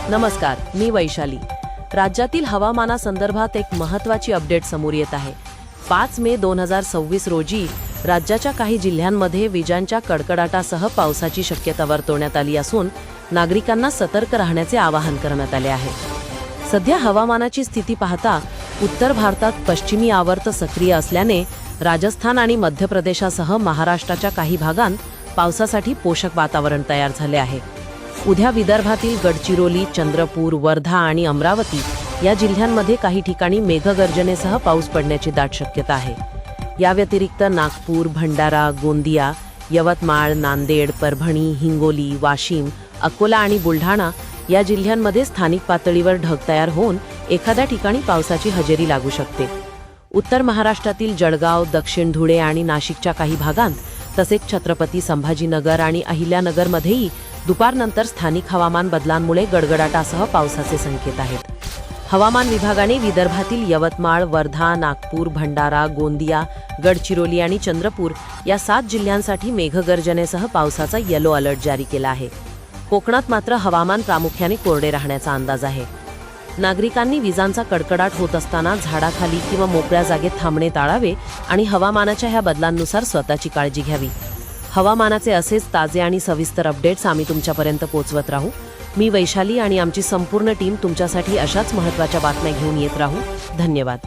नमस्कार, मी वैशाली। राज्यातील हवामानासंदर्भात एक महत्त्वाची अपडेट समोर येत आहे। 5 मे 2026 रोजी राज्याच्या काही जिल्ह्यांमध्ये विजांच्या कडकडाटासह पावसाची शक्यता वर्तवण्यात आली असून नागरिकांना सतर्क राहण्याचे आवाहन करण्यात आले आहे। सध्या हवामानाची स्थिती पाहता उत्तर भारतात पश्चिमी आवर्त सक्रिय असल्याने राजस्थान आणि मध्य प्रदेशासह महाराष्ट्राच्या काही भागांत पावसासाठी पोषक वातावरण तयार झाले आहे। उद्या विदर्भातील गडचिरोली, चंद्रपूर, वर्धा आणि अमरावती या जिल्ह्यांमध्ये काही ठिकाणी मेघगर्जनेसह पाऊस पडण्याची दाट शक्यता आहे। या व्यतिरिक्त नागपूर, भंडारा, गोंदिया, यवतमाळ, नांदेड, परभणी, हिंगोली, वाशिम, अकोला आणि बुलढाणा या जिल्ह्यांमध्ये स्थानिक पातळीवर ढग तयार होऊन एखाद्या ठिकाणी पावसाची हजेरी लागू शकते। उत्तर महाराष्ट्रातील जळगाव, दक्षिण धुळे आणि नाशिकच्या काही भागांत तसेच छत्रपती संभाजीनगर आणि अहिल्यानगरमध्येही दुपारनंतर स्थानिक हवामान बदलांमुळे गडगडाटासह पावसाचे संकेत आहेत। हवामान विभागाने विदर्भातील यवतमाळ, वर्धा, नागपूर, भंडारा, गोंदिया, गडचिरोली आणि चंद्रपूर या 7 जिल्ह्यांसाठी मेघगर्जनेसह पावसाचा येलो अलर्ट जारी केला आहे। कोकणात मात्र हवामान प्रामुख्याने कोरडे राहण्याचा अंदाज आहे। नागरिकांनी विजांचा कडकडाट होत असताना झाडाखाली किंवा मोकळ्या जागेत थांबणे टाळावे आणि हवामानाच्या ह्या बदलांनुसार स्वतःची काळजी घ्यावी। हवामानाचे असेच ताजे आणि सविस्तर अपडेट्स आम्ही तुमच्यापर्यंत पोहोचवत राहू। मी वैशाली आणि आमची संपूर्ण टीम तुमच्यासाठी अशाच महत्त्वाच्या बातम्या घेऊन येत राहू। धन्यवाद।